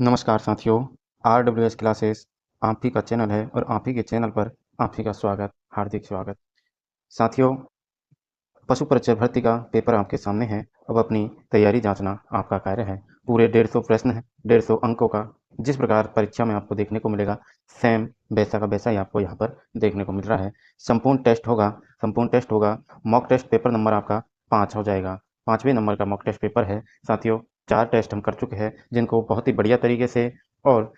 नमस्कार साथियों, RWS classes आप ही का चैनल है और आप ही के चैनल पर आप ही का स्वागत, हार्दिक स्वागत। साथियों, पशु परिचय भर्ती का पेपर आपके सामने है। अब अपनी तैयारी जांचना आपका कार्य है। पूरे 150 प्रश्न हैं, 150 अंकों का। जिस प्रकार परीक्षा में आपको देखने को मिलेगा, सेम वैसा का वैसा ही आपको यहाँ पर देखने को मिल रहा है। संपूर्ण टेस्ट होगा। मॉक टेस्ट पेपर नंबर आपका 5 हो जाएगा। 5वें नंबर का मॉक टेस्ट पेपर है। साथियों, 4 टेस्ट हम कर चुके हैं, जिनको बहुत ही बढ़िया तरीके से और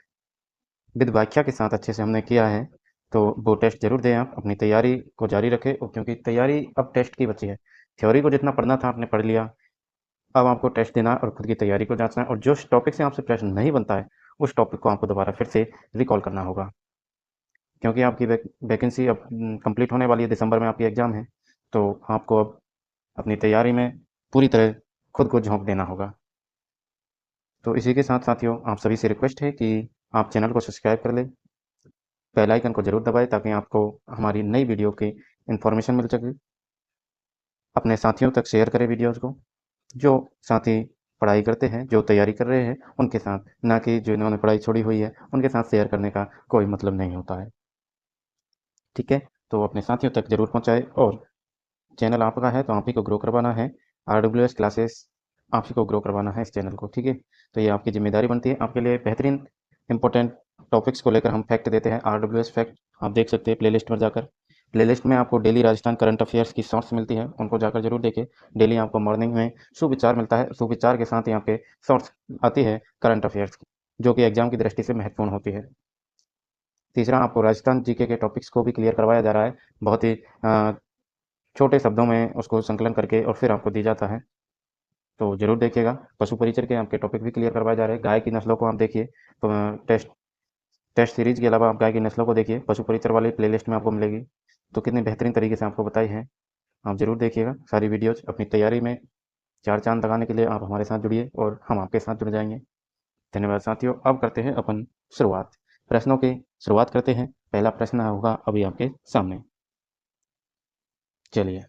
विद व्याख्या के साथ अच्छे से हमने किया है। तो वो टेस्ट ज़रूर दें आप, अपनी तैयारी को जारी रखें। और क्योंकि तैयारी अब टेस्ट की बची है। थ्योरी को जितना पढ़ना था आपने पढ़ लिया। अब आपको टेस्ट देना और खुद की तैयारी को जांचना है, और जो टॉपिक से आपसे प्रश्न नहीं बनता है उस टॉपिक को आपको दोबारा फिर से रिकॉल करना होगा। क्योंकि आपकी वैकेंसी अब कंप्लीट होने वाली है, दिसंबर में आपकी एग्ज़ाम है। तो आपको अब अपनी तैयारी में पूरी तरह खुद को झोंक देना होगा। तो इसी के साथ साथियों, आप सभी से रिक्वेस्ट है कि आप चैनल को सब्सक्राइब कर लें, बेल आइकन को ज़रूर दबाएं ताकि आपको हमारी नई वीडियो की इन्फॉर्मेशन मिल सके। अपने साथियों तक शेयर करें वीडियोज़ को। जो साथी पढ़ाई करते हैं, जो तैयारी कर रहे हैं, उनके साथ, ना कि जिन्होंने पढ़ाई छोड़ी हुई है, उनके साथ शेयर करने का कोई मतलब नहीं होता है। ठीक है? तो अपने साथियों तक ज़रूर पहुँचाएँ, और चैनल आपका है तो आप ही को ग्रो करवाना है। RWS क्लासेस आप ही को ग्रो करवाना है इस चैनल को, ठीक है? तो ये आपकी ज़िम्मेदारी बनती है। आपके लिए बेहतरीन इम्पोर्टेंट टॉपिक्स को लेकर हम फैक्ट देते हैं, RWS फैक्ट। आप देख सकते हैं प्लेलिस्ट पर जाकर। प्लेलिस्ट में आपको डेली राजस्थान करंट अफेयर्स की शॉर्ट्स मिलती है, उनको जाकर ज़रूर देखें। डेली आपको मॉर्निंग में सुविचार मिलता है, सुविचार के साथ ही आपके शॉर्ट्स आती है करंट अफेयर्स की, जो कि एग्ज़ाम की दृष्टि से महत्वपूर्ण होती है। तीसरा, आपको राजस्थान जीके के टॉपिक्स को भी क्लियर करवाया जा रहा है, बहुत ही छोटे शब्दों में उसको संकलन करके, और फिर आपको दी जाता है। तो ज़रूर देखिएगा। पशु परिचर के आपके टॉपिक भी क्लियर करवाए जा रहे हैं। गाय की नस्लों को आप देखिए, तो टेस्ट टेस्ट सीरीज के अलावा आप गाय की नस्लों को देखिए, पशु परिचर वाली प्लेलिस्ट में आपको मिलेगी। तो कितनी बेहतरीन तरीके से आपको बताई है। आप ज़रूर देखिएगा सारी वीडियोज़। अपनी तैयारी में 4 चाँद लगाने के लिए आप हमारे साथ जुड़िए, और हम आपके साथ जुड़ जाएँगे। धन्यवाद साथियों। अब करते हैं अपन शुरुआत। प्रश्नों की शुरुआत करते हैं। पहला प्रश्न होगा अभी आपके सामने। चलिए,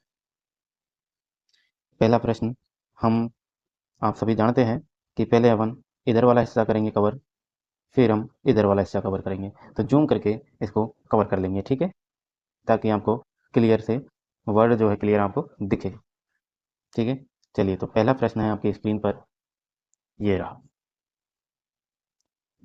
पहला प्रश्न। हम आप सभी जानते हैं कि पहले अपन इधर वाला हिस्सा करेंगे कवर, फिर हम इधर वाला हिस्सा कवर करेंगे। तो जूम करके इसको कवर कर लेंगे, ठीक है? ताकि आपको क्लियर से वर्ड जो है क्लियर आपको दिखे, ठीक है? चलिए, तो पहला प्रश्न है आपकी स्क्रीन पर, ये रहा।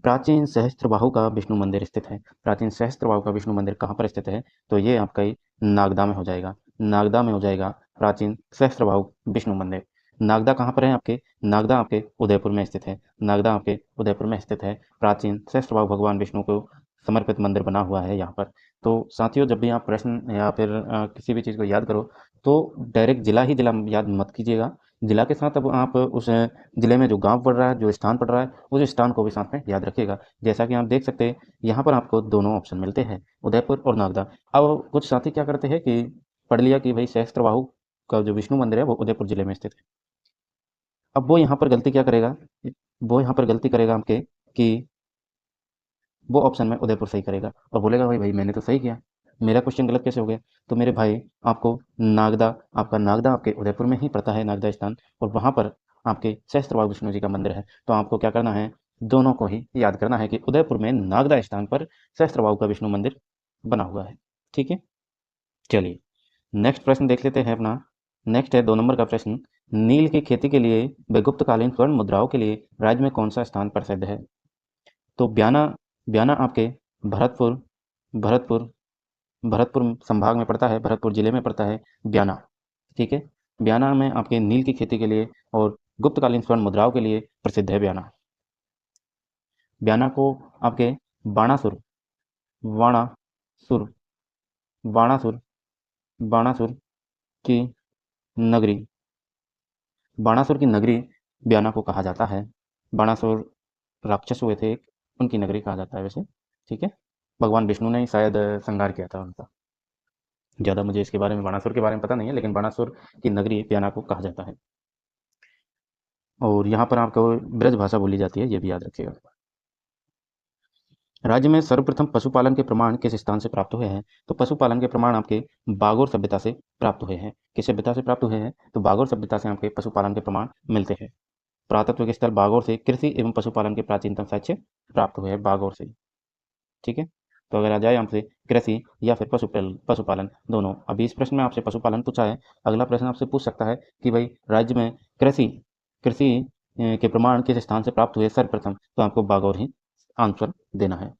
प्राचीन सहस्त्रबाहु का विष्णु मंदिर स्थित है। प्राचीन सहस्त्रबाहु का विष्णु मंदिर कहाँ पर स्थित है? तो ये आपका ही नागदा में हो जाएगा। नागदा में हो जाएगा प्राचीन सहस्त्रबाहु विष्णु मंदिर। नागदा कहाँ पर है आपके? नागदा आपके उदयपुर में स्थित है। नागदा आपके उदयपुर में स्थित है। प्राचीन सहस्त्रबाहु भगवान विष्णु को समर्पित मंदिर बना हुआ है यहाँ पर। तो साथियों, जब भी आप प्रश्न या फिर किसी भी चीज़ को याद करो, तो डायरेक्ट जिला याद मत कीजिएगा। जिला के साथ अब आप उस जिले में जो गाँव पड़ रहा है, जो स्थान पड़ रहा है, उस स्थान को भी साथ में याद रखिएगा। जैसा कि आप देख सकते हैं, यहाँ पर आपको दोनों ऑप्शन मिलते हैं, उदयपुर और नागदा। अब कुछ साथी क्या करते हैं कि पढ़ लिया कि भाई सहस्त्रबाहु का जो विष्णु मंदिर है वो उदयपुर जिले में स्थित है। अब वो यहाँ पर गलती क्या करेगा? वो यहाँ पर गलती करेगा आपके कि वो ऑप्शन में उदयपुर सही करेगा, और बोलेगा भाई भाई मैंने तो सही किया, मेरा क्वेश्चन गलत कैसे हो गया? तो मेरे भाई, आपको नागदा, आपका नागदा आपके उदयपुर में ही पड़ता है, नागदा स्थान, और वहाँ पर आपके सहस्त्रबाहु विष्णु जी का मंदिर है। तो आपको क्या करना है? दोनों को ही याद करना है कि उदयपुर में नागदा स्थान पर सहस्त्रबाहु का विष्णु मंदिर बना हुआ है, ठीक है? चलिए, नेक्स्ट प्रश्न देख लेते हैं अपना। नेक्स्ट है 2 नंबर का प्रश्न। नील की खेती के लिए व गुप्तकालीन स्वर्ण मुद्राओं के लिए राज्य में कौन सा स्थान प्रसिद्ध है? तो ब्याना, ब्याना आपके भरतपुर भरतपुर भरतपुर संभाग में पड़ता है, भरतपुर जिले में पड़ता है ब्याना, ठीक है? ब्याना में आपके नील की खेती के लिए और गुप्तकालीन स्वर्ण मुद्राओं के लिए प्रसिद्ध है ब्याना। ब्याना को आपके बाणासुर, बाणासुर, बाणासुर, बाणासुर की नगरी, बाणासुर की नगरी ब्याना को कहा जाता है। बाणासुर राक्षस हुए थे एक, उनकी नगरी कहा जाता है वैसे, ठीक है? भगवान विष्णु ने ही शायद संहार किया था उनका। ज़्यादा मुझे इसके बारे में, बाणासुर के बारे में पता नहीं है, लेकिन बाणासुर की नगरी ब्याना को कहा जाता है। और यहाँ पर आपको ब्रज भाषा बोली जाती है, ये भी याद रखिएगा। राज्य में सर्वप्रथम पशुपालन के प्रमाण किस स्थान से प्राप्त हुए हैं? तो पशुपालन के प्रमाण आपके बागोर सभ्यता से प्राप्त हुए हैं। किस सभ्यता से प्राप्त हुए हैं? तो बागोर सभ्यता से आपके पशुपालन के प्रमाण मिलते हैं। पुरातत्व स्थल बागौर से कृषि एवं पशुपालन के प्राचीनतम साक्ष्य प्राप्त हुए हैं बागौर से। ठीक है, तो अगर आ जाए हमसे कृषि या फिर पशुपालन दोनों। अभी इस प्रश्न में आपसे पशुपालन पूछा है, अगला प्रश्न आपसे पूछ सकता है कि भाई राज्य में कृषि कृषि के प्रमाण किस स्थान से प्राप्त हुए सर्वप्रथम, तो आपको बागौर ही आंसर देना है।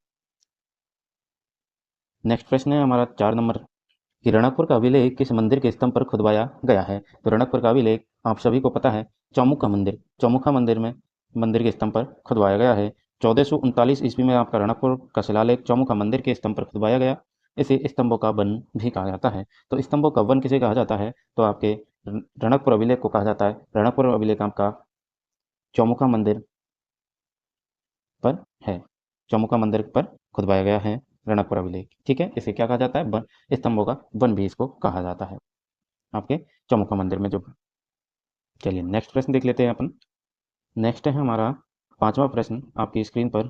नेक्स्ट प्रश्न है हमारा 4 नंबर कि रणकपुर का अभिलेख किस मंदिर के स्तंभ पर खुदवाया गया है। तो रणकपुर का अभिलेख आप सभी को पता है चौमुखा मंदिर, चौमुखा मंदिर में मंदिर के स्तंभ पर खुदवाया गया है। 1439 ईस्वी में आपका रणकपुर का शिलालेख चौमुखा मंदिर के स्तंभ पर खुदवाया गया। इसे स्तंभों का वन भी कहा जाता है। तो स्तंभों का वन किसे कहा जाता है, तो आपके रणकपुर अभिलेख को कहा जाता है। रणकपुर अभिलेख आपका चौमुखा मंदिर पर है, चौमुखा मंदिर पर खुदवाया गया है रणकपुर अभिलेख। ठीक है, इसे क्या कहा जाता है, वन, स्तंभों का वन भी इसको कहा जाता है आपके चौमुखा मंदिर में जो। चलिए नेक्स्ट प्रश्न देख लेते हैं अपन। नेक्स्ट है हमारा 5वां प्रश्न आपकी स्क्रीन पर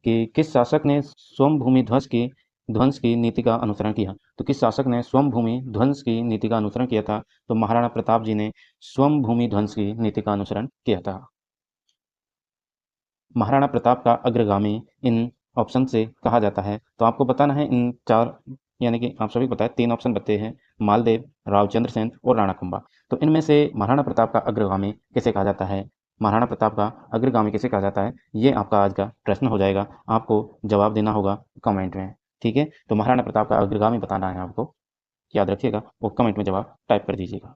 कि किस शासक ने स्वयंभूमि ध्वंस की नीति का अनुसरण किया। तो किस शासक ने स्वयंभूमि ध्वंस की नीति का अनुसरण किया था, तो महाराणा प्रताप जी ने स्वयंभूमि ध्वंस की नीति का अनुसरण किया था। महाराणा प्रताप का अग्रगामी इन ऑप्शन से कहा जाता है। तो आपको बताना है इन 4, यानी कि आप सभी को पता है 3 ऑप्शन बचे हैं, मालदेव, रावचंद्र सेन और राणा कुंभा। तो इनमें से महाराणा प्रताप का अग्रगामी किसे कहा जाता है, महाराणा प्रताप का अग्रगामी किसे कहा जाता है, ये आपका आज का प्रश्न हो जाएगा। आपको जवाब देना होगा कमेंट में। ठीक है, तो महाराणा प्रताप का अग्रगामी बताना है आपको, याद रखिएगा, वो कमेंट में जवाब टाइप कर दीजिएगा।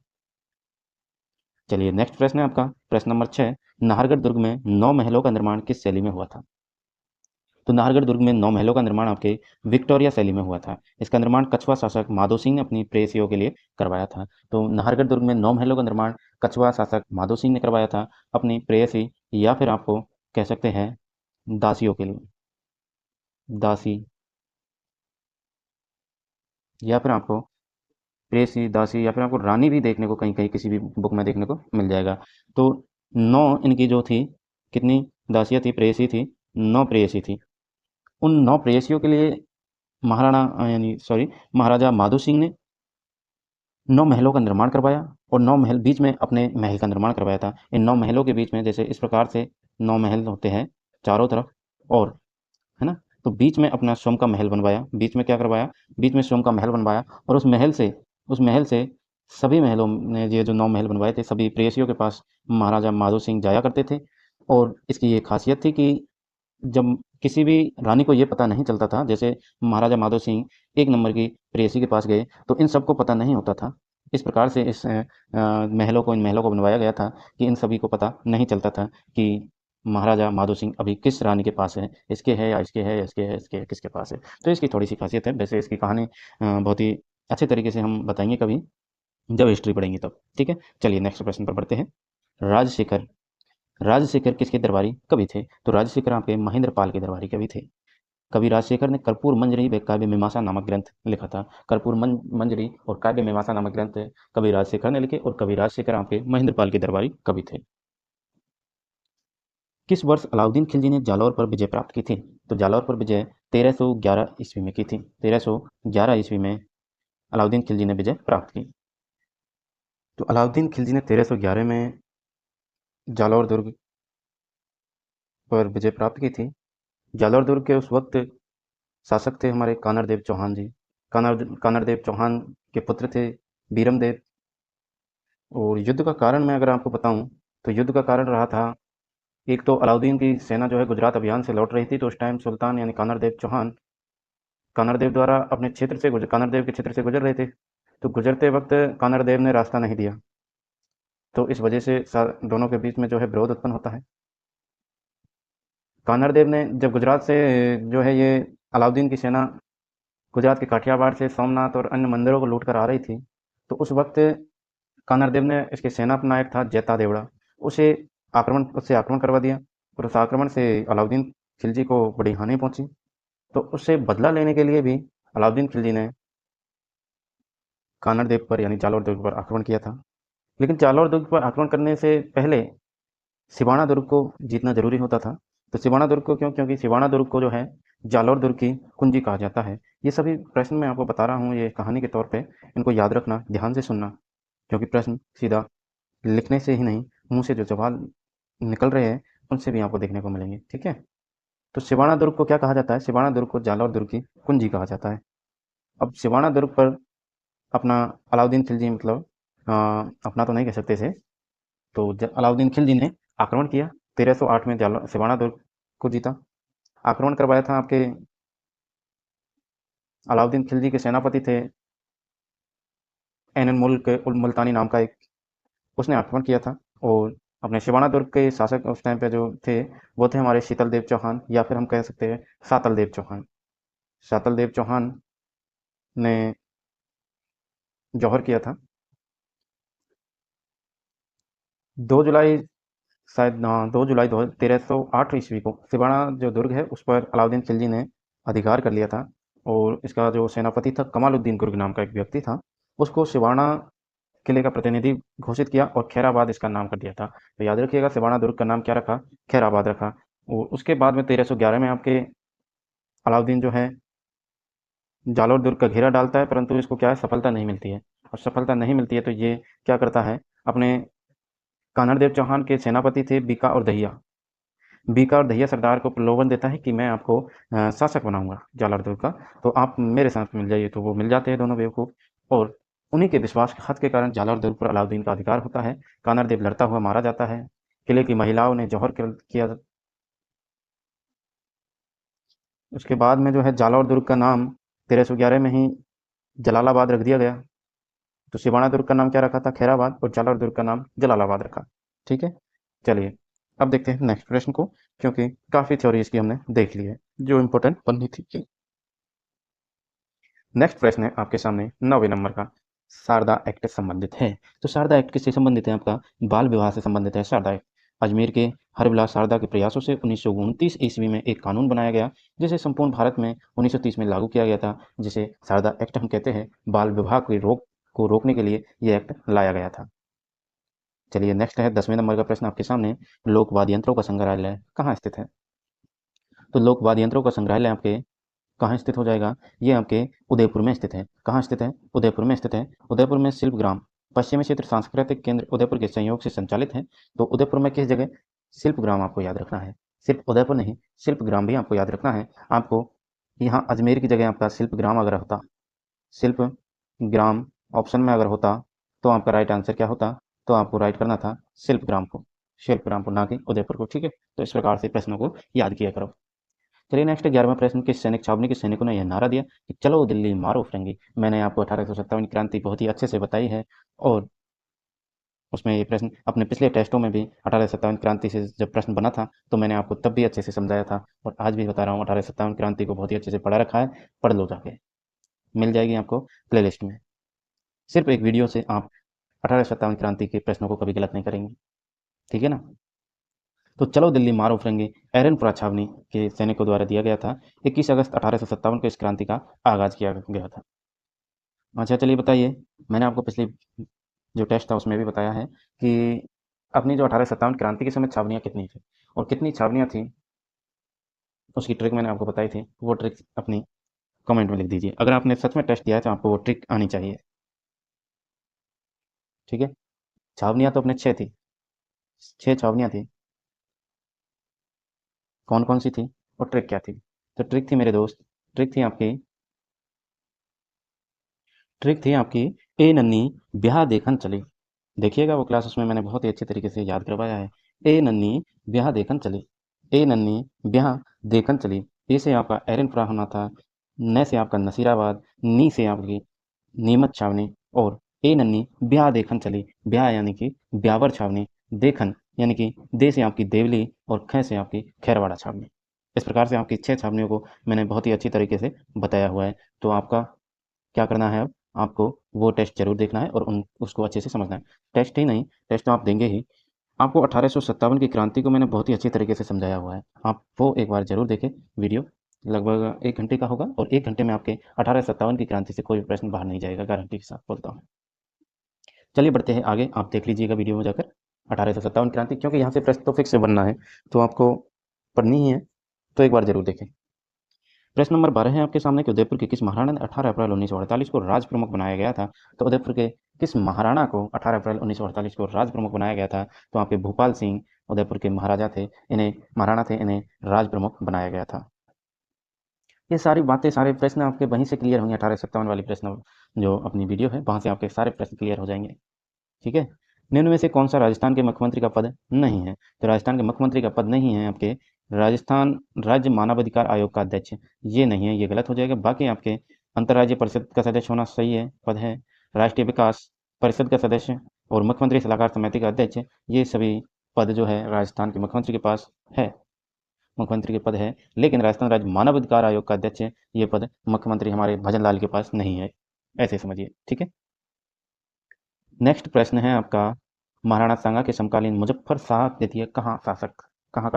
चलिए नेक्स्ट प्रश्न है आपका प्रश्न नंबर 6, नाहरगढ़ दुर्ग में 9 महलों का निर्माण किस शैली में हुआ था। तो नाहरगढ़ दुर्ग में 9 महलों का निर्माण आपके विक्टोरिया शैली में हुआ था। इसका निर्माण कछवा शासक माधो सिंह ने अपनी प्रेयसियों के लिए करवाया था। तो नाहरगढ़ दुर्ग में 9 महलों का निर्माण कछवा शासक माधो सिंह ने करवाया था अपनी प्रेयसी, या फिर आपको कह सकते हैं दासियों के लिए, दासी, या फिर आपको प्रेयसी, दासी, या फिर आपको रानी भी देखने को कहीं कहीं किसी भी बुक में देखने को मिल जाएगा। तो 9 इनकी जो थी, कितनी दासियाँ थी, प्रेयसी थी, 9 प्रेयसी थी। उन 9 प्रेयसियों के लिए महाराजा माधो सिंह ने 9 महलों का निर्माण करवाया, और 9 महल बीच में अपने महल का निर्माण करवाया था। इन 9 महलों के बीच में जैसे इस प्रकार से 9 महल होते हैं चारों तरफ, और है ना, तो बीच में अपना स्वयं का महल बनवाया। बीच में क्या करवाया, बीच में स्वयं का महल बनवाया, और उस महल से सभी महलों ने, ये जो 9 महल बनवाए थे, सभी प्रेयसियों के पास महाराजा माधो सिंह जाया करते थे। और इसकी ये खासियत थी कि जब किसी भी रानी को ये पता नहीं चलता था, जैसे महाराजा माधो सिंह 1 नंबर की प्रेयसी के पास गए, तो इन सबको पता नहीं होता था। इस प्रकार से इन महलों को बनवाया गया था कि इन सभी को पता नहीं चलता था कि महाराजा माधो सिंह अभी किस रानी के पास है, इसके है या इसके है या इसके है, इसके है, किसके पास है। तो इसकी थोड़ी-सी खासियत है। वैसे इसकी कहानी बहुत ही अच्छे तरीके से हम बताएँगे कभी, जब हिस्ट्री पढ़ेंगे तब। ठीक है? चलिए नेक्स्ट प्रश्न पर बढ़ते हैं। राजशेखर राजशेखर किसके दरबारी कवि थे? तो राजशेखर आपके महेंद्रपाल के दरबारी कवि थे। कवि राजशेखर ने कर्पूर मंजरी व काव्य मीमांसा नामक ग्रंथ लिखा था। कर्पूर मंजरी और काव्य मीमांसा नामक ग्रंथ कवि राजशेखर ने लिखे, और कवि राजशेखर आपके महेंद्रपाल के दरबारी कवि थे। किस वर्ष अलाउद्दीन खिलजी ने जालौर पर विजय प्राप्त की थी? तो जालौर पर विजय 1311 ईस्वी में की थी। 1311 ईस्वी में अलाउद्दीन खिलजी ने विजय प्राप्त की। तो अलाउद्दीन खिलजी ने 1311 में जालौर दुर्ग पर विजय प्राप्त की थी। जालौर दुर्ग के उस वक्त शासक थे हमारे कानरदेव चौहान जी। कानरदेव चौहान के पुत्र थे बीरमदेव। और युद्ध का कारण मैं अगर आपको बताऊं, तो युद्ध का कारण रहा था, एक तो अलाउद्दीन की सेना जो है गुजरात अभियान से लौट रही थी, तो उस टाइम सुल्तान यानी कानरदेव चौहान कानरदेव द्वारा अपने क्षेत्र से कानरदेव के क्षेत्र से गुजर रहे थे। तो गुजरते वक्त कानरदेव ने रास्ता नहीं दिया, तो इस वजह से दोनों के बीच में जो है विरोध उत्पन्न होता है। कानरदेव ने जब गुजरात से जो है ये अलाउद्दीन की सेना गुजरात के काठियावाड़ से सोमनाथ और अन्य मंदिरों को लूट कर आ रही थी, तो उस वक्त कानरदेव ने इसके सेनापति नायक था जैता देवड़ा, उससे आक्रमण करवा दिया, और उस आक्रमण से अलाउद्दीन खिलजी को बड़ी हानि पहुंची। तो उससे बदला लेने के लिए भी अलाउद्दीन खिलजी ने कानरदेव पर यानी जालौर दुर्ग पर आक्रमण किया था। लेकिन जालौर दुर्ग पर आक्रमण करने से पहले सिवाना दुर्ग को जीतना जरूरी होता था। तो सिवाना दुर्ग को क्यों? क्योंकि सिवाना दुर्ग को जो है जालौर दुर्ग की कुंजी कहा जाता है। ये सभी प्रश्न मैं आपको बता रहा हूँ ये कहानी के तौर पे, इनको याद रखना, ध्यान से सुनना, क्योंकि प्रश्न सीधा लिखने से ही नहीं मुँह से जो सवाल निकल रहे हैं, उनसे भी आपको देखने को मिलेंगे, ठीक है? तो सिवाना दुर्ग को क्या कहा जाता है? सिवाना दुर्ग को जालौर दुर्ग की कुंजी कहा जाता है। अब सिवाना दुर्ग पर अपना अलाउद्दीन खिलजी मतलब अपना तो नहीं कह सकते इसे, तो अलाउद्दीन खिलजी ने आक्रमण किया। 1308 में सिवाना दुर्ग को जीता। आक्रमण करवाया था आपके अलाउद्दीन खिलजी के सेनापति थे एन एन मुल्क उल मुल्तानी नाम का एक, उसने आक्रमण किया था। और अपने सिवाना दुर्ग के शासक उस टाइम पे जो थे, वो थे हमारे शीतल देव चौहान, या फिर हम कह सकते हैं सातल देव चौहान। सातल देव चौहान ने जौहर किया था 2 जुलाई, शायद हाँ 2 जुलाई 1308 ईस्वी को सिवाना जो दुर्ग है उस पर अलाउद्दीन खिलजी ने अधिकार कर लिया था। और इसका जो सेनापति था कमालुद्दीन गुर्ग नाम का एक व्यक्ति था, उसको सिवाना किले का प्रतिनिधि घोषित किया और खैराबाद इसका नाम कर दिया था। तो याद रखिएगा सिवाना दुर्ग का नाम क्या रखा? खैराबाद रखा। और उसके बाद में 1311 में आपके अलाउद्दीन जो है जालौर दुर्ग का घेरा डालता है, परंतु इसको क्या है, सफलता नहीं मिलती है। और सफलता नहीं मिलती है तो ये क्या करता है, अपने कानड़देव चौहान के सेनापति थे बीका और दहिया, बीका और दहिया सरदार को प्रलोभन देता है कि मैं आपको शासक बनाऊंगा जालौर दुर्ग का, तो आप मेरे साथ मिल जाइए। तो वो मिल जाते हैं दोनों बेवकूफ़, और उन्हीं के विश्वासघात के कारण जालौर दुर्ग पर अलाउद्दीन का अधिकार होता है। कानरदेव लड़ता हुआ मारा जाता है। किले की महिलाओं ने जौहर किया। उसके बाद में जो है जालौर दुर्ग का नाम 1311 में ही जलालाबाद रख दिया गया। तो सिवाना दुर्ग का नाम क्या रखा था? खैराबाद। और जालौर दुर्ग का नाम जलालाबाद रखा। ठीक है, चलिए अब देखते हैं नेक्स्ट प्रश्न को, क्योंकि काफ़ी थ्योरी इसकी हमने देख ली है जो इम्पोर्टेंट बननी थी। नेक्स्ट प्रश्न है आपके सामने 9वें नंबर का, शारदा एक्ट से संबंधित है। तो शारदा एक्ट किससे संबंधित है? आपका बाल विवाह से संबंधित है शारदा एक्ट। अजमेर के हरविलास शारदा के प्रयासों से 1929 ईस्वी में एक कानून बनाया गया, जिसे संपूर्ण भारत में 1930 में लागू किया गया था, जिसे शारदा एक्ट हम कहते हैं। बाल विवाह की रोक को रोकने के लिए ये एक्ट लाया गया था। चलिए नेक्स्ट है 10वें नंबर का प्रश्न आपके सामने, लोक वाद्य यंत्रों का संग्रहालय कहाँ स्थित है? तो लोक वाद्य यंत्रों का संग्रहालय आपके कहाँ स्थित हो जाएगा? ये आपके उदयपुर में स्थित है। कहाँ स्थित है? उदयपुर में स्थित है। उदयपुर में शिल्प ग्राम पश्चिमी क्षेत्र सांस्कृतिक केंद्र उदयपुर के सहयोग से संचालित है। तो उदयपुर में किस जगह? शिल्प ग्राम आपको याद रखना है। सिर्फ उदयपुर नहीं, शिल्प ग्राम भी आपको याद रखना है। आपको यहाँ अजमेर की जगह आपका शिल्प ग्राम अगर होता, शिल्प ग्राम ऑप्शन में अगर होता, तो आपका राइट आंसर क्या होता? तो आपको राइट करना था शिल्प ग्राम को, शिल्प ग्राम को, ना कि उदयपुर को। ठीक है, तो इस प्रकार से प्रश्नों को याद किया करो। चलिए नेक्स्ट 11वां प्रश्न, किस सैनिक छावनी के सैनिकों ने यह नारा दिया कि चलो दिल्ली मारो फिरंगी? मैंने आपको 1857 क्रांति बहुत ही अच्छे से बताई है, और उसमें ये प्रश्न अपने पिछले टेस्टों में भी 1857 क्रांति से जब प्रश्न बना था, तो मैंने आपको तब भी अच्छे से समझाया था, और आज भी बता रहा हूँ 1857 क्रांति को बहुत ही अच्छे से पढ़ा रखा है। पढ़ लो जाके, मिल जाएगी आपको प्लेलिस्ट में। सिर्फ एक वीडियो से आप 1857 क्रांति के प्रश्नों को कभी गलत नहीं करेंगे, ठीक है ना? तो चलो दिल्ली मारो फिरंगी एरनपुरा छावनी के सैनिकों द्वारा दिया गया था। 21 अगस्त 1857 को इस क्रांति का आगाज किया गया था। अच्छा चलिए बताइए, मैंने आपको पिछली जो टेस्ट था उसमें भी बताया है कि अपनी जो 1857 क्रांति के समय छावनियाँ कितनी थी और कितनी छावनियाँ थी, उसकी ट्रिक मैंने आपको बताई थी। वो ट्रिक अपनी कमेंट में लिख दीजिए। अगर आपने सच में टेस्ट दिया है तो आपको वो ट्रिक आनी चाहिए, ठीक है? छावनियाँ तो अपने 6 थी, 6 छावनियाँ थी। कौन कौन सी थी और ट्रिक क्या थी? तो ट्रिक थी मेरे दोस्त, ट्रिक थी आपकी ए नन्ही ब्याह देखन चली। देखिएगा वो क्लास, उसमें मैंने बहुत ही अच्छे तरीके से याद करवाया है। ए नन्ही ब्याह देखन चली, ए नन्ही ब्याह देखन चली। ए से आपका एरनपुरा होना था, न से आपका नसीराबाद, नी से आपकी नीमच छावनी, और ए नन्ही ब्याह देखन चली, ब्याह यानी कि ब्यावर छावनी, देखन यानी कि दे से आपकी देवली, और ख से आपकी खैरवाड़ा छावनी। इस प्रकार से आपकी 6 छावनियों को मैंने बहुत ही अच्छी तरीके से बताया हुआ है। तो आपका क्या करना है अब? आपको वो टेस्ट ज़रूर देखना है और उन उसको अच्छे से समझना है। टेस्ट ही नहीं, टेस्ट तो आप देंगे ही। आपको 1857 की क्रांति को मैंने बहुत ही अच्छी तरीके से समझाया हुआ है। आप वो एक बार ज़रूर देखें वीडियो, लगभग 1 घंटे का होगा, और 1 घंटे में आपके 1857 की क्रांति से कोई भी प्रश्न बाहर नहीं जाएगा, गारंटी के साथ बोलता हूँ। चलिए बढ़ते हैं आगे, आप देख लीजिएगा वीडियो में जाकर 1857 क्रांति, क्योंकि यहाँ से प्रश्न तो फिक्स से बनना है, तो आपको पढ़नी ही है, तो एक बार ज़रूर देखें। प्रश्न नंबर 12 है आपके सामने कि उदयपुर के किस महाराणा ने 18 अप्रैल 1948 को राज प्रमुख बनाया गया था? तो उदयपुर के किस महाराणा को 18 अप्रैल 1948 को राज प्रमुख बनाया गया था? तो आपके भूपाल सिंह उदयपुर के महाराजा थे, इन्हें महाराणा थे, इन्हें राज प्रमुख बनाया गया था। ये सारी बातें, सारे प्रश्न आपके वहीं से क्लियर होंगे, 1857 वाली प्रश्न जो अपनी वीडियो है वहाँ से आपके सारे प्रश्न क्लियर हो जाएंगे। ठीक है। निम्न में से कौन सा राजस्थान के मुख्यमंत्री का पद नहीं है? तो राजस्थान के मुख्यमंत्री का पद नहीं है आपके राजस्थान राज्य मानवाधिकार आयोग का अध्यक्ष, ये नहीं है, ये गलत हो जाएगा। बाकी आपके अंतर्राज्यीय परिषद का सदस्य होना सही है, पद है। राष्ट्रीय विकास परिषद का सदस्य और मुख्यमंत्री सलाहकार समिति का अध्यक्ष, ये सभी पद जो है राजस्थान के मुख्यमंत्री के पास है, मुख्यमंत्री के पद है। लेकिन राजस्थान राज्य मानवाधिकार आयोग का अध्यक्ष ये पद मुख्यमंत्री हमारे भजन लाल के पास नहीं है, ऐसे समझिए। ठीक है। नेक्स्ट प्रश्न है आपका, महाराणा सांगा के समकालीन मुजफ्फर शाह द्वितीय कहाँ का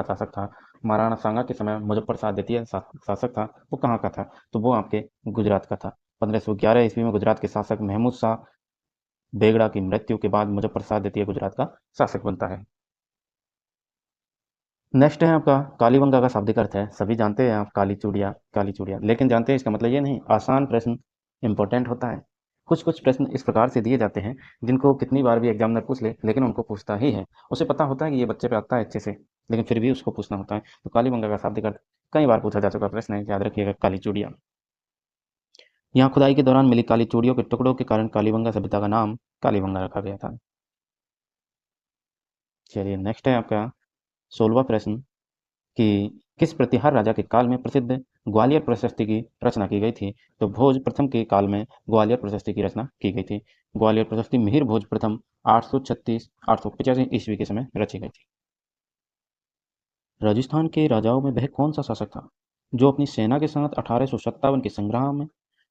शासक था? महाराणा सांगा के समय मुजफ्फर शाह द्वितीय शासक था, वो कहाँ का था? तो वो आपके गुजरात का था। 1511 ईस्वी में गुजरात के शासक महमूद शाह बेगड़ा की मृत्यु के बाद मुजफ्फर शाह द्वितीय गुजरात का शासक बनता है। नेक्स्ट है आपका, कालीबंगा का शाब्दिक अर्थ है, सभी जानते हैं आप, काली चूड़िया, लेकिन जानते हैं इसका मतलब ये नहीं। आसान प्रश्न इंपॉर्टेंट होता है। कुछ कुछ प्रश्न इस प्रकार से दिए जाते हैं जिनको कितनी बार भी एग्जामिनर पूछ ले लेकिन उनको पूछता ही है, उसे पता होता है कि ये बच्चे पे आता है अच्छे से, लेकिन फिर भी उसको पूछना होता है। तो कालीबंगा का शाब्दिक अर्थ कई बार पूछा जा चुका प्रश्न है, याद रखिएगा, काली चूड़िया। यहाँ खुदाई के दौरान मिली काली चूड़ियों के टुकड़ों के कारण कालीबंगा सभ्यता का नाम कालीबंगा रखा गया था। चलिए नेक्स्ट है आपका 16वां प्रश्न कि किस प्रतिहार राजा के काल में प्रसिद्ध ग्वालियर प्रशस्ति की रचना की गई थी? तो भोज प्रथम के काल में ग्वालियर प्रशस्ति की रचना की गई थी। ग्वालियर प्रशस्ति मिहिर भोज प्रथम 836-885 ईस्वी के समय रची गई थी। राजस्थान के राजाओं में वह कौन सा शासक था जो अपनी सेना के साथ 1857 के संग्राम में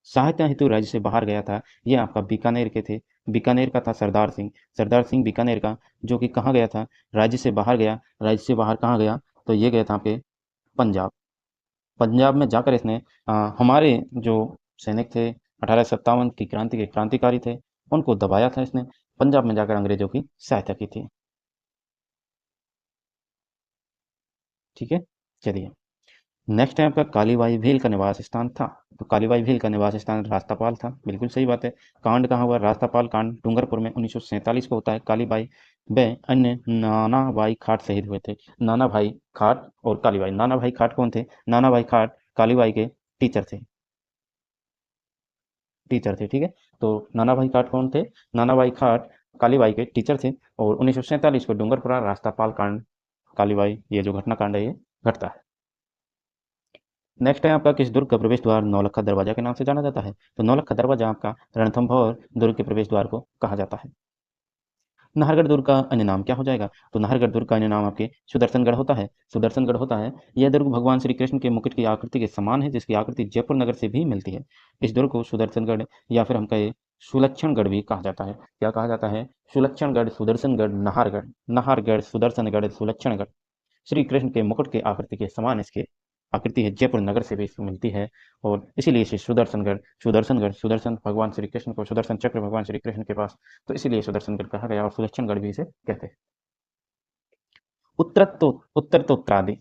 सहायता हेतु राज्य से बाहर गया था? यह आपका बीकानेर के थे, बीकानेर का था सरदार सिंह बीकानेर का, जो कि कहाँ गया था? राज्य से बाहर गया। राज्य से बाहर कहाँ गया? तो ये गया था आपके पंजाब। पंजाब में जाकर इसने हमारे जो सैनिक थे 1857 की क्रांति के क्रांतिकारी थे, उनको दबाया था इसने। पंजाब में जाकर अंग्रेजों की सहायता की थी। ठीक है। चलिए नेक्स्ट है आपका, कालीबाई भील का निवास स्थान था? तो कालीबाई भील का निवास स्थान रास्तापाल था, बिल्कुल सही बात है। कांड कहाँ हुआ? रास्तापाल कांड डूंगरपुर में 1947 को होता है। कालीबाई व अन्य नाना भाई खाट शहीद हुए थे। नाना भाई खाट और कालीबाई, नाना भाई खाट कौन थे? नाना भाई खाट कालीबाई के टीचर थे, ठीक है। तो नाना भाई खाट कौन थे? नाना भाई खाट कालीबाई के टीचर थे, और 1947 को डूंगरपुरा रास्तापाल कांड, कालीबाई, ये जो घटना कांड है ये घटता है। नेक्स्ट है आपका, किस दुर्ग का प्रवेश द्वार नौलखा दरवाजा के नाम से जाना जाता है? तो नौलखा दरवाजा आपका रणथंभौर दुर्ग के प्रवेश द्वार को कहा जाता है। नाहरगढ़ दुर्ग का अन्य नाम क्या हो जाएगा? तो नाहरगढ़ दुर्ग का अन्य नाम आपके सुदर्शनगढ़ होता है, सुदर्शनगढ़ होता है। यह दुर्ग भगवान श्री कृष्ण के मुकुट की आकृति के समान है, जिसकी आकृति जयपुर नगर से भी मिलती है। इस दुर्ग को सुदर्शनगढ़ या फिर हम कहे सुलक्षणगढ़ भी कहा जाता है। क्या कहा जाता है? सुलक्षणगढ़, सुदर्शनगढ़, नाहरगढ़, नाहरगढ़, सुदर्शनगढ़, सुलक्षणगढ़। श्री कृष्ण के मुकुट के आकृति के समान इसकी आकृति है, जयपुर नगर से भी इसको मिलती है, और इसीलिए इसे सुदर्शनगढ़, सुदर्शनगढ़, सुदर्शन भगवान श्री कृष्ण को, सुदर्शन चक्र भगवान श्री कृष्ण के पास, तो इसीलिए सुदर्शनगढ़ कहा गया, और सुलक्षणगढ़ भी इसे कहते हैं। उत्तरोत्तरादि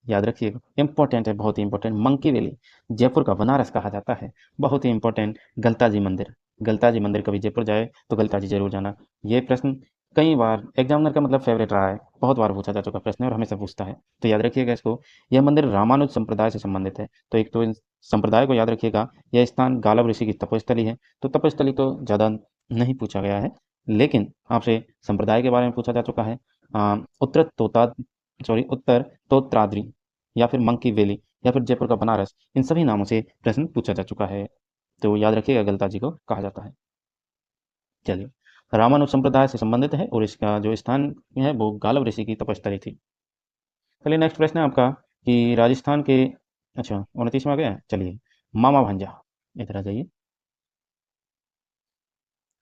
याद रखिएगा, इंपॉर्टेंट है, बहुत ही इंपॉर्टेंट। मंकी वैली जयपुर का बनारस कहा जाता है, बहुत ही इंपॉर्टेंट। गलता जी मंदिर, गलता जी मंदिर कभी जयपुर जाए तो गलता जी जरूर जाना। ये प्रश्न कई बार एग्जामिनर का मतलब फेवरेट रहा है, बहुत बार पूछा जा चुका प्रश्न है और हमेशा पूछता है, तो याद रखिएगा इसको। यह मंदिर रामानुज संप्रदाय से संबंधित है, तो एक तो इन संप्रदाय को याद रखिएगा। यह स्थान गालव ऋषि की तपोस्थली है, तो तपोस्थली तो ज़्यादा नहीं पूछा गया है, लेकिन आपसे संप्रदाय के बारे में पूछा जा चुका है। उत्तर तोता उत्तर तोत्राद्रि या फिर मंकी वैली या फिर जयपुर का बनारस, इन सभी नामों से प्रश्न पूछा जा चुका है, तो याद रखिएगा गलता जी को कहा जाता है। चलिए, रामानुज संप्रदाय से संबंधित है और इसका जो स्थान है वो गालव ऋषि की तपस्थली थी। चलिए नेक्स्ट प्रश्न है आपका कि राजस्थान के, अच्छा 29वां आ गया है, चलिए मामा भांजा, इधर आ जाइए।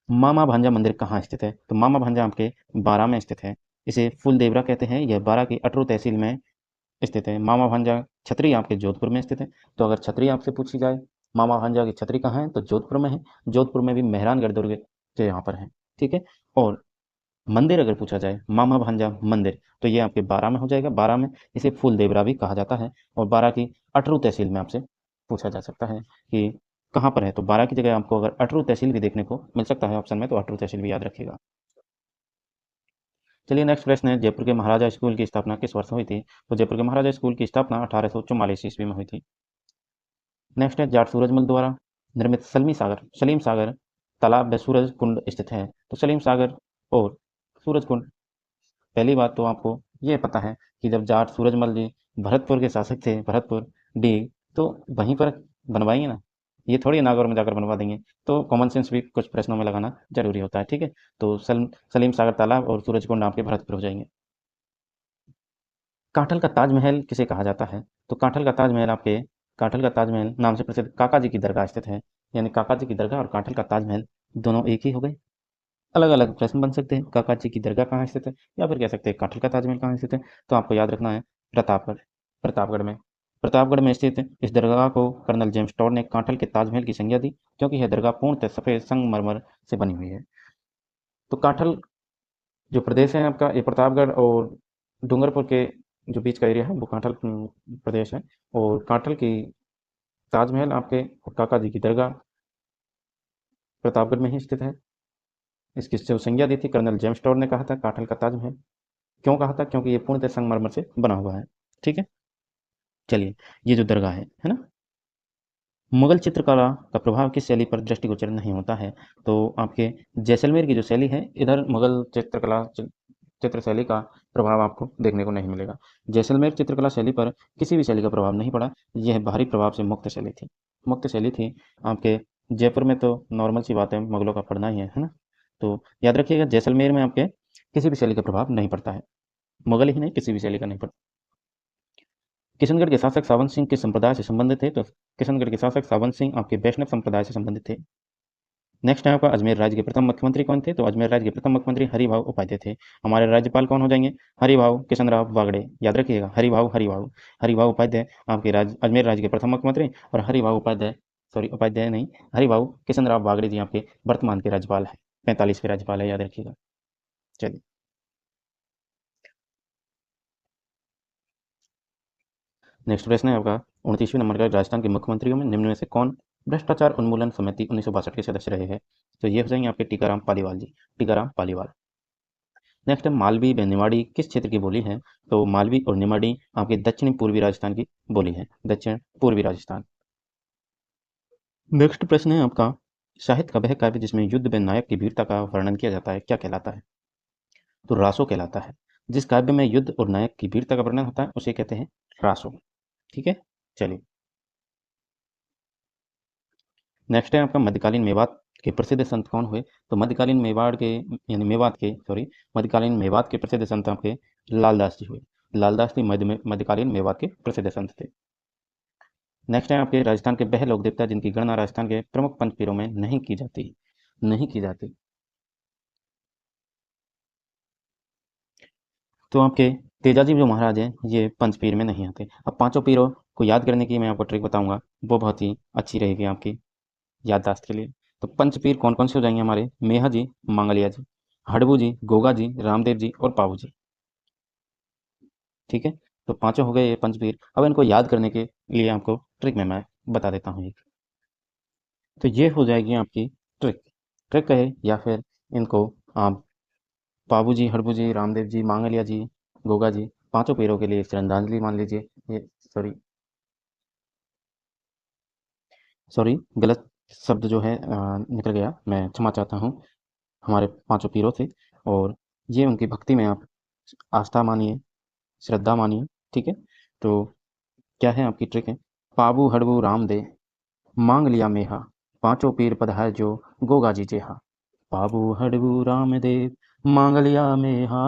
मामा भांजा मंदिर कहाँ स्थित है? तो मामा भांजा आपके बारां में स्थित है, इसे फुलदेवरा कहते हैं। यह बारां की अटरू तहसील में स्थित है। मामा भांजा छतरी आपके जोधपुर में स्थित है। तो अगर छतरी आपसे पूछी जाए, मामा भांजा की छतरी कहाँ है? तो जोधपुर में है। जोधपुर में भी मेहरानगढ़ दुर्ग के यहाँ पर है। ठीक है। और मंदिर अगर पूछा जाए, मामा भांजा मंदिर, तो ये आपके बारां में हो जाएगा। बारां में इसे फूल देवरा भी कहा जाता है, और बारां की अटरू तहसील में आपसे पूछा जा सकता है कि कहाँ पर है? तो 12 की जगह आपको अगर अटरू तहसील भी देखने को मिल सकता है ऑप्शन में, तो अटरू तहसील भी याद रखिएगा। चलिए नेक्स्ट प्रश्न है, जयपुर के महाराजा स्कूल की स्थापना किस वर्ष हुई थी? तो जयपुर के महाराजा स्कूल की स्थापना 1844 ईस्वी में हुई थी। नेक्स्ट है, जाट सूरजमल द्वारा निर्मित सलीम सागर तालाब व सूरज कुंड स्थित है। तो सलीम सागर और सूरज कुंड, पहली बात तो आपको ये पता है कि जब जाट सूरजमल जी भरतपुर के शासक थे, भरतपुर डीग, तो वहीं पर बनवाएंगे ना, ये थोड़ी नागौर में जाकर बनवा देंगे। तो कॉमन सेंस भी कुछ प्रश्नों में लगाना जरूरी होता है, ठीक है। तो सलीम सागर तालाब और सूरज कुंड आपके भरतपुर हो जाएंगे। काठल का ताजमहल किसे कहा जाता है? तो काठल का ताजमहल नाम से प्रसिद्ध काका जी की दरगाह स्थित है। यानी काका जी की दरगाह और काठल का ताजमहल दोनों एक ही हो गए। अलग अलग प्रश्न बन सकते हैं, काका जी की दरगाह कहाँ स्थित है, या फिर कह सकते हैं काठल का ताजमहल कहाँ स्थित है। तो आपको याद रखना है प्रतापगढ़। प्रतापगढ़ में प्रतापगढ़ में स्थित इस दरगाह को कर्नल जेम्स टॉड ने काठल के ताजमहल की संज्ञा दी, क्योंकि यह दरगाह पूर्णतः सफेद संगमरमर से बनी हुई है। तो काठल जो प्रदेश है आपका, ये प्रतापगढ़ और डूंगरपुर के जो बीच का एरिया है वो काठल प्रदेश है। और काठल की ताजमहल आपके और काका जी की दरगाह प्रतापगढ़ में ही स्थित है। इसकी जो संज्ञा दी थी कर्नल जेम्स टॉड ने, कहा था काठल का ताजमहल। क्यों कहा था? क्योंकि ये पूर्णतः संगमरमर से बना हुआ है, ठीक है। चलिए, ये जो दरगाह है ना, मुगल चित्रकला का प्रभाव किस शैली पर दृष्टिगोचर नहीं होता है? तो आपके जैसलमेर की जो शैली है, इधर मुगल चित्र शैली का प्रभाव आपको देखने को नहीं मिलेगा। जैसलमेर चित्रकला शैली पर किसी भी शैली का प्रभाव नहीं पड़ा। यह बाहरी प्रभाव से मुक्त शैली थी, मुक्त शैली थी। आपके जयपुर में तो नॉर्मल सी बात है, मुगलों का पड़ना ही है ना। तो याद रखिएगा, जैसलमेर में आपके किसी भी शैली का प्रभाव नहीं पड़ता है, मुगल ही नहीं, किसी भी शैली का नहीं पड़ता। किशनगढ़ के शासक सावन सिंह किस संप्रदाय से संबंधित थे? तो किशनगढ़ के शासक सावन सिंह आपके वैष्णव संप्रदाय से संबंधित थे। नेक्स्ट है आपका, अजमेर राज्य के प्रथम मुख्यमंत्री कौन थे? तो अजमेर राज्य के प्रथम मुख्यमंत्री हरिभाऊ उपाध्याय थे। हमारे राज्यपाल कौन हो जाएंगे? हरिभाऊ किशनराव बागड़े। याद रखिएगा, हरिभाऊ हरिभाऊ उपाध्याय आपके अजमेर राज्य के प्रथम मुख्यमंत्री, और हरिभाऊ उपाध्याय, सॉरी उपाध्याय नहीं, हरिभाऊ किशनराव बागड़े जी आपके वर्तमान के राज्यपाल है, 45वें राज्यपाल है, याद रखिएगा। चलिए, नेक्स्ट प्रश्न है आपका, 29वें नंबर का, राजस्थान के मुख्यमंत्रियों में निम्न में से कौन भ्रष्टाचार उन्मूलन समिति 1962 के सदस्य रहे हैं? तो ये हो जाएंगे आपके टीकाराम पालीवाल जी, टीकाराम पालीवाल। नेक्स्ट है, मालवी व निमाड़ी किस क्षेत्र की बोली है? तो मालवी और निमाड़ी आपके दक्षिणी पूर्वी राजस्थान की बोली है, दक्षिण पूर्वी राजस्थान। नेक्स्ट प्रश्न है आपका, साहित्य का वह काव्य जिसमें युद्ध व नायक की वीरता का वर्णन किया जाता है, क्या कहलाता है? तो रासो कहलाता है। जिस काव्य में युद्ध और नायक की वीरता का वर्णन होता है उसे कहते हैं रासो, ठीक है। चलिए, नेक्स्ट है आपका, मध्यकालीन मेवात के प्रसिद्ध संत कौन हुए? तो मध्यकालीन मेवाड़ के, यानी मेवात के, सॉरी, मध्यकालीन मेवात के प्रसिद्ध संत आपके लालदास जी हुए। लालदास जी मध्यकालीन मेवात के प्रसिद्ध संत थे। नेक्स्ट है आपके, राजस्थान के वह लोक देवता जिनकी गणना राजस्थान के प्रमुख पंचपीरों में नहीं की जाती, नहीं की जाती। तो आपके तेजाजी जो महाराज हैं, ये पंचपीर में नहीं आते। अब पांचों पीरों को याद करने की मैं आपको ट्रिक बताऊंगा, वो बहुत ही अच्छी रहेगी आपकी याददाश्त के लिए। तो पंचपीर कौन कौन से हो जाएंगे हमारे? मेहा जी, मांगलिया जी, हडबू जी, गोगा जी, रामदेव जी और पाबू जी, ठीक है। तो पांचों हो गए ये पंचपीर। अब इनको याद करने के लिए आपको ट्रिक में मैं बता देता हूँ एक। तो ये हो जाएगी आपकी ट्रिक, ट्रिक कहे या फिर इनको आप पाबू जी, हडबू जी, रामदेव जी, मांगलिया जी, गोगा जी, पांचों पीरों के लिए श्रद्धांजलि मान लीजिए। ये सॉरी, सॉरी, गलत शब्द जो है निकल गया, मैं क्षमा चाहता हूँ। हमारे पांचों पीरों थे, और ये उनकी भक्ति में आप आस्था मानिए, श्रद्धा मानिए, ठीक है। तो क्या है आपकी ट्रिक है, पाबू हडबू राम दे, मांग लिया मेहा, पांचों पीर पधार जो, गोगा जी जेहा। पाबू हडबू राम दे, मांग लिया मेहा,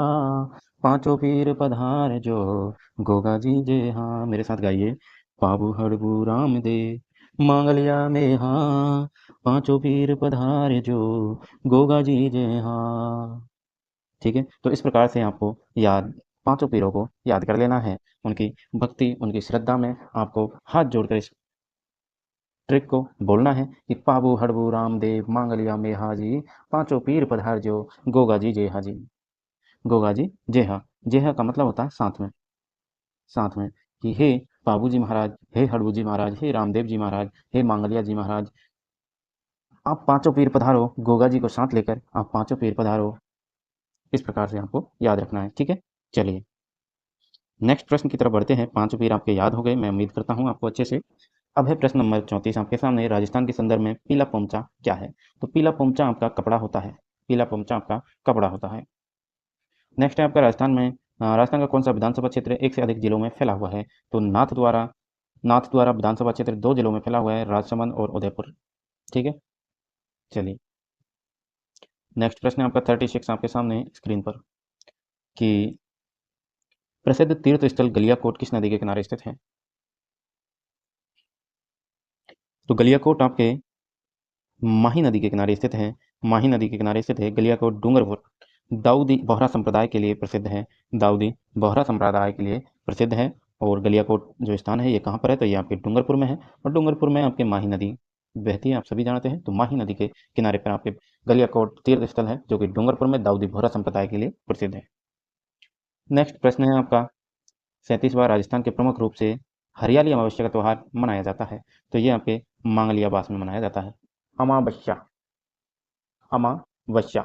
पांचों पीर पधार जो, गोगा जी जेहा। मेरे साथ गाइए, पाबू हडबू राम दे, मांग लिया मेहा, पांचों पीर पधार जो, गोगा जी जेहा। ठीक है, तो इस प्रकार से आपको याद, पांचों पीरों को याद कर लेना है। उनकी भक्ति, उनकी श्रद्धा में आपको हाथ जोड़कर इस ट्रिक को बोलना है कि पाबू हड़बू रामदेव मांगलिया में हाजी, पांचों पीर पधार जो, गोगा जी जय हाजी। गोगा जी जय हा, जय हा का मतलब होता है साथ में, साथ में, कि हे पाबू जी महाराज, हे हड़बू जी महाराज, हे रामदेव जी महाराज, हे मांगलिया जी महाराज, आप पांचों पीर पधारो, गोगा जी को साथ लेकर आप पांचों पीर पधारो, इस प्रकार से आपको याद रखना है। ठीक है, चलिए नेक्स्ट प्रश्न की तरफ बढ़ते हैं। पांचों पीर आपके याद हो गए, मैं उम्मीद करता हूँ आपको अच्छे से। अब है प्रश्न नंबर 34 आपके सामने। राजस्थान के संदर्भ में पीला पोमचा क्या है? तो पीला पोमचा आपका कपड़ा होता है। पीला पोमचा आपका कपड़ा होता है। नेक्स्ट है आपका राजस्थान में राजस्थान का कौन सा विधानसभा क्षेत्र एक से अधिक जिलों में फैला हुआ है? तो नाथद्वारा विधानसभा क्षेत्र 2 जिलों में फैला हुआ है, राजसमंद और उदयपुर। ठीक है, चलिए नेक्स्ट प्रश्न है आपका 36 आपके सामने स्क्रीन पर कि प्रसिद्ध तीर्थ स्थल गलियाकोट किस नदी के किनारे स्थित है? तो गलियाकोट आपके माही नदी के किनारे स्थित है। माही नदी के किनारे स्थित है गलियाकोट। डूंगरपुर दाऊदी बोहरा संप्रदाय के लिए प्रसिद्ध है। दाऊदी बोहरा संप्रदाय के लिए प्रसिद्ध है। और गलियाकोट जो स्थान है ये कहाँ पर है? तो ये आपके डूंगरपुर में है। और डूंगरपुर में आपके माही नदी बहती है, आप सभी जानते हैं। तो माही नदी के किनारे पर आपके गलियाकोट तीर्थ स्थल है, जो कि डूंगरपुर में दाऊदी बोहरा संप्रदाय के लिए प्रसिद्ध है। नेक्स्ट प्रश्न है आपका 37वां। राजस्थान के प्रमुख रूप से हरियाली अमावस्या का त्यौहार मनाया जाता है। तो ये आपके मांगलियाबास में मनाया जाता है। अमावस्या, अमावस्या,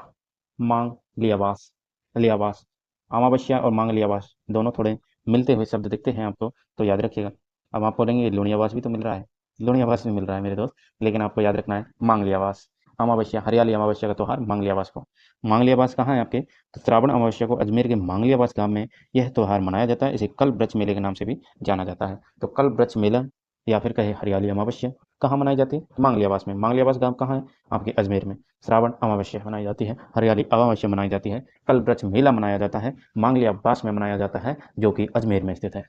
मांगलियाबास, लियाबास। अमावस्या और मांगलियाबास दोनों थोड़े मिलते हुए शब्द दिखते हैं आपको, तो याद रखिएगा। अब आप बोलेंगे लुणियाबास भी तो मिल रहा है, लुणियाबास भी मिल रहा है मेरे दोस्त, लेकिन आपको याद रखना है मांगलियाबास। अमावस्या, हरियाली अमावस्या का त्यौहार मांगलियाबास को। मांगलियाबास कहाँ है आपके? तो श्रावण अमावस्या को अजमेर के मांगलियाबास गांव में यह त्यौहार मनाया जाता है। इसे कल वृक्ष मेले के नाम से भी जाना जाता है। तो कल वृक्ष मेला या फिर कहे हरियाली अमावस्या कहाँ मनाई जाती है? मांगलियाबास में। मांगलियाबास गांव कहाँ है? आपके अजमेर में। श्रावण अमावस्या मनाई जाती है, हरियाली अमावस्या मनाई जाती है, कल वृक्ष मेला मनाया जाता है, मांगलियाबास में मनाया जाता है, जो कि अजमेर में स्थित है।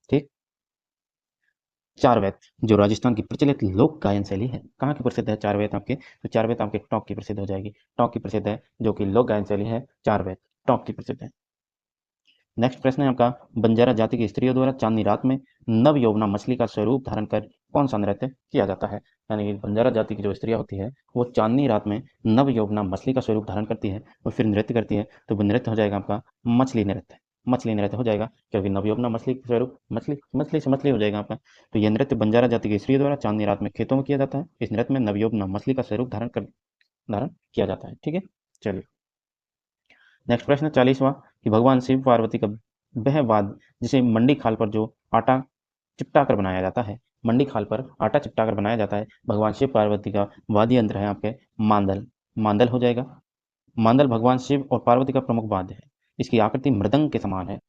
ठीक। चारवैत जो राजस्थान की प्रचलित लोक गायन शैली है, कहाँ की प्रसिद्ध है चारवैत आपके? तो चारवैत आपके टोंक की प्रसिद्ध हो जाएगी। टोंक की प्रसिद्ध है, जो कि लोक गायन शैली है चारवैत, टोंक की प्रसिद्ध है। नेक्स्ट प्रश्न है आपका बंजारा जाति की स्त्रियों द्वारा चांदनी रात में नव यौवना मछली का स्वरूप धारण कर कौन सा नृत्य किया जाता है? यानी कि बंजारा जाति की जो स्त्रियां होती है वो चांदनी रात में नव यौवना मछली का स्वरूप धारण करती है और फिर नृत्य करती है। तो वो नृत्य हो जाएगा आपका मछली नृत्य। मछली नृत्य हो जाएगा, क्योंकि नवयौवना मछली का स्वरूप मछली, मछली से मछली हो जाएगा आपका। तो यह नृत्य बंजारा जाति की स्त्रियों द्वारा चांदनी रात में खेतों में किया जाता है। इस नृत्य में नवयौवना मछली का स्वरूप धारण किया जाता है। ठीक है, चलिए नेक्स्ट प्रश्न 40वां कि भगवान शिव पार्वती का वह वाद जिसे मंडी खाल पर जो आटा चिपटा कर बनाया जाता है, मंडी खाल पर आटा चिपटा कर बनाया जाता है, भगवान शिव पार्वती का वाद्य यंत्र है आपके मांदल। मांदल हो जाएगा। मांदल भगवान शिव और पार्वती का प्रमुख वाद्य है। इसकी आकृति मृदंग के समान है,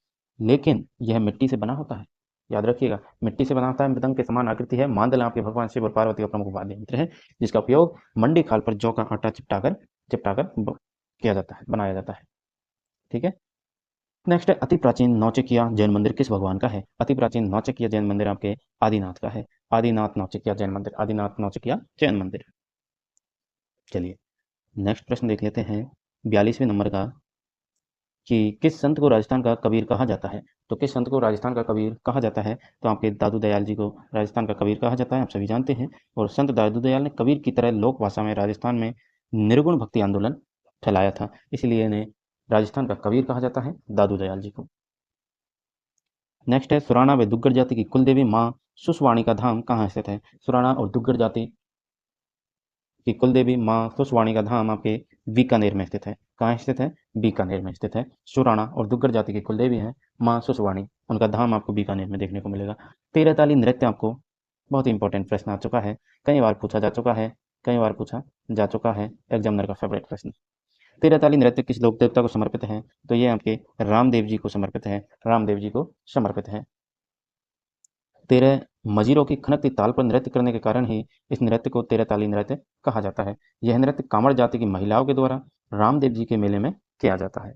लेकिन यह मिट्टी से बना होता है। याद रखिएगा, मिट्टी से बना होता है, मृदंग के समान आकृति है। मांदल आपके भगवान शिव और पार्वती का प्रमुख वाद्य यंत्र है, जिसका उपयोग मंडी खाल पर जौ का आटा चिपटा कर किया जाता है, बनाया जाता है। ठीक है। नेक्स्ट है अति प्राचीन नौचकिया जैन मंदिर किस भगवान का है? अति प्राचीन नौचकिया जैन मंदिर आपके आदिनाथ का है। आदिनाथ नौचकिया जैन मंदिर, आदिनाथ नौचकिया जैन मंदिर। चलिए नेक्स्ट प्रश्न देख लेते हैं 42वें नंबर का कि किस संत को राजस्थान का कबीर कहा जाता है? तो किस संत को राजस्थान का कबीर कहा जाता है? तो आपके दादू दयाल जी को राजस्थान का कबीर कहा जाता है, आप सभी जानते हैं। और संत दादू दयाल ने कबीर की तरह लोक भाषा में राजस्थान में निर्गुण भक्ति आंदोलन फैलाया था, इसलिए इन्हें राजस्थान का कबीर कहा जाता है, दादू दयाल जी को। नेक्स्ट है सुराणा व दुग्गड़ जाति की कुल देवी माँ सुसवाणी का धाम कहाँ स्थित है? सुराणा और दुग्गड़ जाति की कुल देवी माँ सुसवाणी का धाम आपके बीकानेर में स्थित है। कहाँ स्थित है? बीकानेर में स्थित है। सुराणा और दुग्गड़ जाति की कुल देवी है माँ सुसवाणी, उनका धाम आपको बीकानेर में देखने को मिलेगा। तेरह ताली नृत्य आपको बहुत ही इंपॉर्टेंट प्रश्न आ चुका है, कई बार पूछा जा चुका है, कई बार पूछा जा चुका है, एग्जामिनर का फेवरेट प्रश्न। तेरह ताली नृत्य किस लोक देवता को समर्पित है? तो ये आपके रामदेव जी को समर्पित है, रामदेव जी को समर्पित है। तेरह मजीरों की खनकती ताल पर नृत्य करने के कारण ही इस नृत्य को तेरह ताली नृत्य कहा जाता है। यह नृत्य कांवड़ जाति की महिलाओं के द्वारा रामदेव जी के मेले में किया जाता है।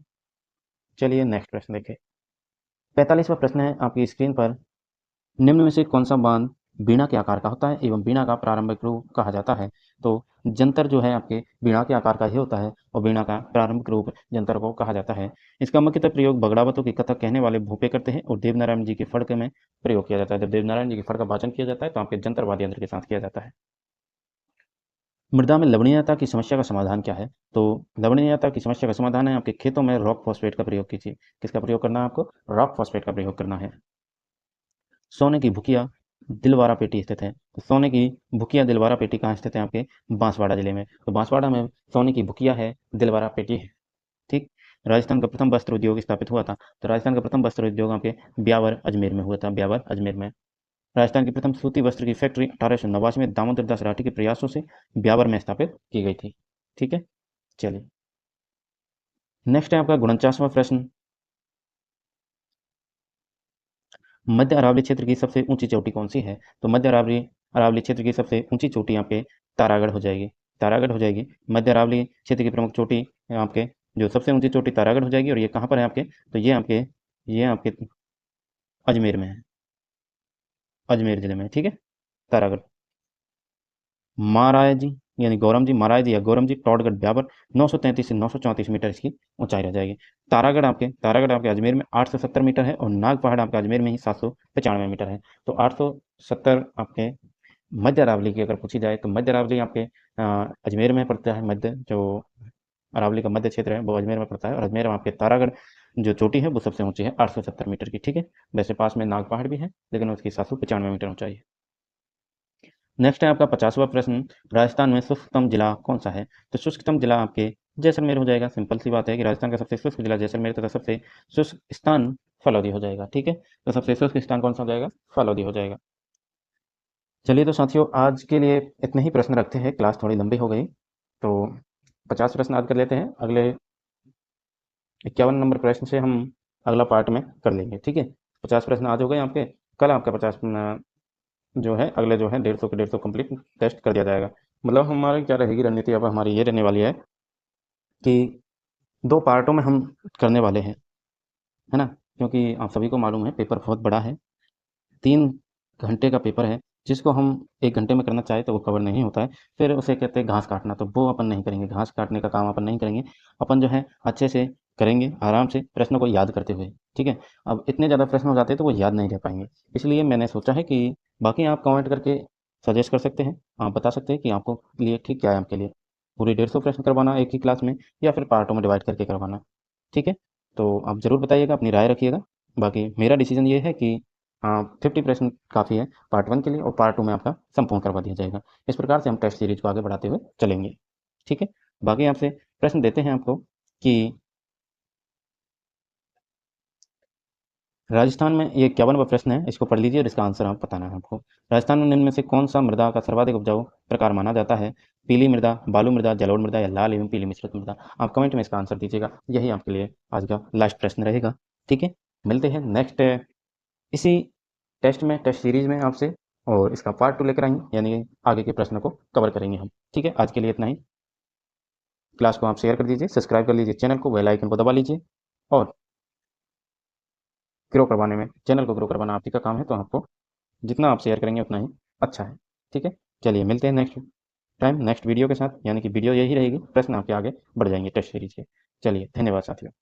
चलिए नेक्स्ट प्रश्न देखें। 45वां प्रश्न है आपकी स्क्रीन पर, निम्न में से कौन सा बांध बीणा के आकार का होता है एवं बीणा का प्रारंभिक रूप कहा जाता है? तो जंतर जो है आपके बीणा के आकार का ही होता है और बीणा का प्रारंभिक रूप जंतर को कहा जाता है। इसका मुख्यतः प्रयोग बगड़ावतों की कथा कहने वाले भूपे करते हैं और देवनारायण जी के फड़के में प्रयोग किया जाता है। जब देवनारायण जी के फड़ का वाचन किया जाता है तो आपके जंतर वाद्य यंत्र के साथ किया जाता है। मृदा में लवणीयता की समस्या का समाधान क्या है? तो लवणीयता की समस्या का समाधान है आपके खेतों में रॉक फॉस्फेट का प्रयोग कीजिए। किसका प्रयोग करना है आपको? रॉक फॉस्फेट का प्रयोग करना है। सोने की भुकिया दिलवारा पेटी स्थित है। तो सोने की भुकिया दिलवारा पेटी कहाँ स्थित है? आपके बांसवाड़ा जिले में। तो बांसवाड़ा में सोने की भुकिया है, दिलवारा पेटी है। ठीक। राजस्थान का प्रथम वस्त्र उद्योग स्थापित हुआ था। तो राजस्थान का प्रथम वस्त्र उद्योग आपके ब्यावर अजमेर में हुआ था, ब्यावर अजमेर में। राजस्थान की प्रथम सूती वस्त्र की फैक्ट्री 1889 में दामोदर दास राठी के प्रयासों से ब्यावर में स्थापित की गई थी। ठीक है, चलिए नेक्स्ट है आपका 49वां प्रश्न। मध्य अरावली क्षेत्र की सबसे ऊंची चोटी कौन सी है? तो मध्य अरावली अरावली क्षेत्र की सबसे ऊंची चोटी आपके तारागढ़ हो जाएगी, तारागढ़ हो जाएगी। मध्य अरावली क्षेत्र की प्रमुख चोटी आपके जो सबसे ऊंची चोटी तारागढ़ हो जाएगी। और ये कहाँ पर है आपके? तो ये आपके अजमेर में है, अजमेर जिले में। ठीक है, तारागढ़। महाराज जी यानी गौरम जी, महाराज जी या गौरम जी, टॉडगढ़ ब्यावर 933 से 934 मीटर इसकी ऊंचाई रह जाएगी। तारागढ़ आपके अजमेर में 870 मीटर है और नाग पहाड़ आपके अजमेर में ही 795 मीटर है। तो 870 आपके मध्य अरावली की अगर पूछी जाए तो मध्य अरावली आपके अजमेर में पड़ता है। मध्य जो अरावली का मध्य क्षेत्र है वो अजमेर में पड़ता है। और अजमेर में आपके तारागढ़ जो चोटी है वो सबसे ऊंची है 870 मीटर की। ठीक है, वैसे पास में नाग पहाड़ भी है लेकिन उसकी 795 मीटर ऊंचाई है। नेक्स्ट है आपका 50वां प्रश्न। राजस्थान में शुष्कतम जिला कौन सा है? तो शुष्कतम जिला आपके जैसलमेर हो जाएगा। सिंपल सी बात है कि राजस्थान का सबसे शुष्क जिला जैसलमेर तथा सबसे शुष्क स्थान फलौदी हो जाएगा। ठीक है, तो सबसे शुष्क स्थान कौन सा हो जाएगा? फलौदी हो जाएगा। चलिए तो साथियों आज के लिए इतने ही प्रश्न रखते हैं, क्लास थोड़ी लंबी हो गई तो 50 प्रश्न आज कर लेते हैं। अगले 51 नंबर प्रश्न से हम अगला पार्ट में कर लेंगे। ठीक है, 50 प्रश्न आज हो गए आपके। कल आपका 50 जो है अगले जो है 150 के 150 कंप्लीट टेस्ट कर दिया जाएगा। मतलब हमारी क्या रहेगी रणनीति अब हमारी ये रहने वाली है कि 2 पार्टों में हम करने वाले हैं, है ना? क्योंकि आप सभी को मालूम है पेपर बहुत बड़ा है, 3 घंटे का पेपर है, जिसको हम 1 घंटे में करना चाहें तो वो कवर नहीं होता है। फिर उसे कहते हैं घास काटना, तो वो अपन नहीं करेंगे, घास काटने का काम अपन नहीं करेंगे। अपन जो है अच्छे से करेंगे, आराम से प्रश्नों को याद करते हुए। ठीक है? अब इतने ज़्यादा प्रश्न हो जाते हैं तो वो याद नहीं रह पाएँगे। इसलिए मैंने सोचा है कि बाकी आप कमेंट करके सजेस्ट कर सकते हैं। आप बता सकते हैं कि आपको लिए ठीक क्या है आपके लिए। पूरे 150 प्रश्न करवाना एक ही क्लास में या फिर पार्टों में डिवाइड करके करवाना। ठीक है? तो आप ज़रूर बताइएगा, अपनी राय रखिएगा। बाकी मेरा डिसीज़न ये है कि 50% काफ़ी है पार्ट 1 के लिए और पार्ट 2 में आपका संपूर्ण करवा दिया जाएगा। इस प्रकार से हम टेस्ट सीरीज को आगे बढ़ाते हुए चलेंगे। ठीक है? बाकी आपसे प्रश्न देते हैं आपको कि राजस्थान में ये 51वां प्रश्न है, इसको पढ़ लीजिए और इसका आंसर आप बताना है आपको। राजस्थान में निम्न में से कौन सा मृदा का सर्वाधिक उपजाऊ प्रकार माना जाता है? पीली मृदा, बालू मृदा, जलोढ़ मृदा या लाल एवं पीली मिश्रित मृदा? आप कमेंट में इसका आंसर दीजिएगा। यही आपके लिए आज का लास्ट प्रश्न रहेगा। ठीक है? मिलते हैं नेक्स्ट इसी टेस्ट में, टेस्ट सीरीज में आपसे, और इसका पार्ट 2 लेकर आएंगे, यानी आगे के प्रश्नों को कवर करेंगे हम। ठीक है, आज के लिए इतना ही। क्लास को आप शेयर कर दीजिए, सब्सक्राइब कर लीजिए चैनल को, बेल आइकन को दबा लीजिए। और ग्रो करवाने में, चैनल को ग्रो करवाना आप ही का काम है, तो आपको जितना आप शेयर करेंगे उतना ही अच्छा है। ठीक है, चलिए मिलते हैं नेक्स्ट टाइम नेक्स्ट वीडियो के साथ, यानी कि वीडियो यही रहेगी, प्रश्न आपके आगे बढ़ जाएंगे टेस्ट सीरीज के। चलिए धन्यवाद साथियों।